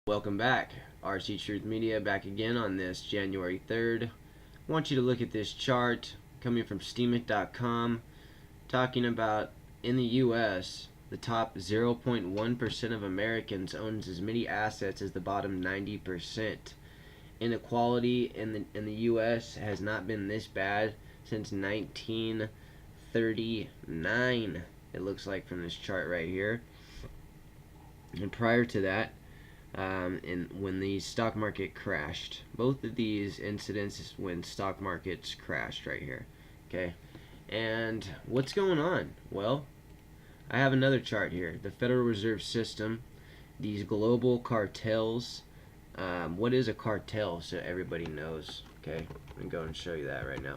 Welcome back. RC Truth Media back again on this January 3rd. I want you to look at this chart coming from steemit.com talking about in the US, the top 0.1% of Americans owns as many assets as the bottom 90%. Inequality in the US has not been this bad since 1939. It looks like from this chart right here. And prior to that, when the stock market crashed. Both of these incidents is when stock markets crashed right here. Okay, and what's going on? Well, I have another chart here. The Federal Reserve System, these global cartels. What is a cartel? So everybody knows. Okay, I'm gonna go and show you that right now.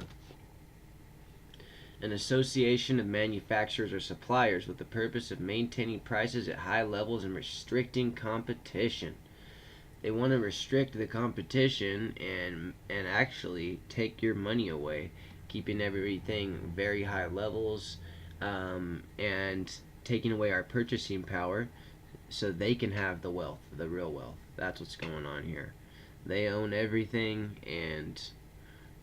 An association of manufacturers or suppliers with the purpose of maintaining prices at high levels and restricting competition. They want to restrict the competition and actually take your money away, keeping everything very high levels, and taking away our purchasing power so they can have the wealth, the real wealth. That's what's going on here. They own everything and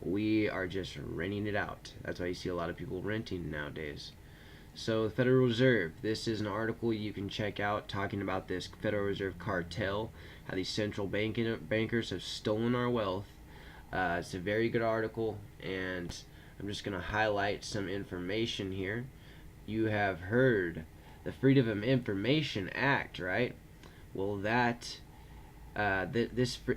we are just renting it out. That's why you see a lot of people renting nowadays. So the Federal Reserve, this is an article you can check out talking about this Federal Reserve cartel, how these central bankers have stolen our wealth. It's a very good article, and I'm just going to highlight some information here. You have heard the Freedom of Information Act, right? Well, this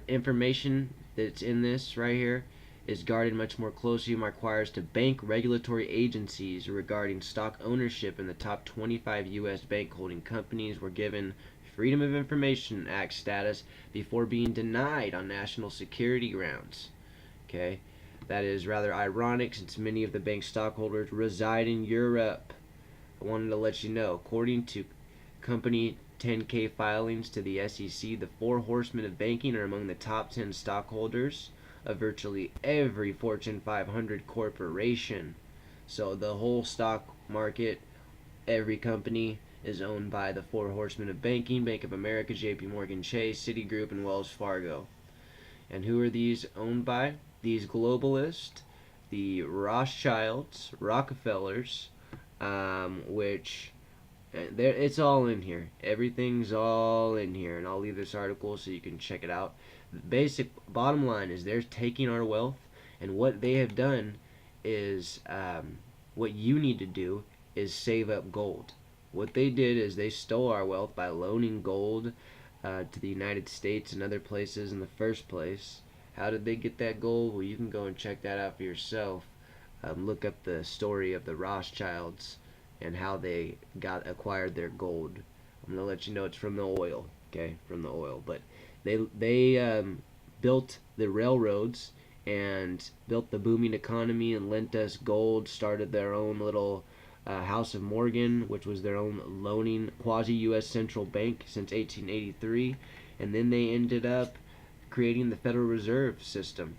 information that's in this right here is guarded much more closely and requires to bank regulatory agencies regarding stock ownership in the top 25 U.S. bank holding companies were given Freedom of Information Act status before being denied on national security grounds. Okay, that is rather ironic since many of the bank stockholders reside in Europe. I wanted to let you know, according to company 10K filings to the SEC, the four horsemen of banking are among the top 10 stockholders of virtually every Fortune 500 corporation. So the whole stock market, every company is owned by the four horsemen of banking: Bank of America, JP Morgan Chase, Citigroup, and Wells Fargo. And who are these owned by? These globalists, the Rothschilds, Rockefellers, which it's all in here. Everything's all in here, and I'll leave this article so you can check it out. The basic bottom line is they're taking our wealth, and what they have done is what you need to do is save up gold. What they did is they stole our wealth by loaning gold to the United States and other places in the first place. How did they get that gold? Well, you can go and check that out for yourself. Look up the story of the Rothschilds and how they acquired their gold. I'm gonna let you know it's from the oil, okay, from the oil. But they built the railroads and built the booming economy and lent us gold. Started their own little House of Morgan, which was their own loaning quasi-U.S. central bank since 1883, and then they ended up creating the Federal Reserve System.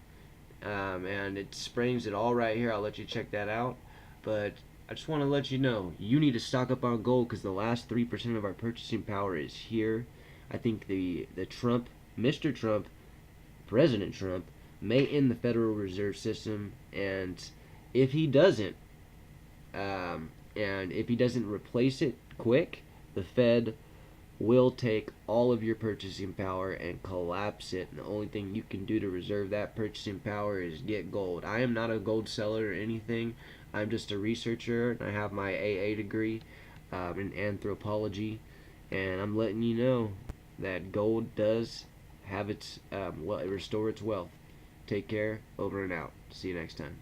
And it springs it all right here. I'll let you check that out. But I just want to let you know, you need to stock up on gold because the last 3% of our purchasing power is here. I think the Mr. Trump, President Trump, may end the Federal Reserve System, and if he doesn't, replace it quick, the Fed will take all of your purchasing power and collapse it. And the only thing you can do to reserve that purchasing power is get gold. I am not a gold seller or anything. I'm just a researcher, and I have my AA degree in anthropology, and I'm letting you know that gold does have its restore its wealth. Take care. Over and out. See you next time.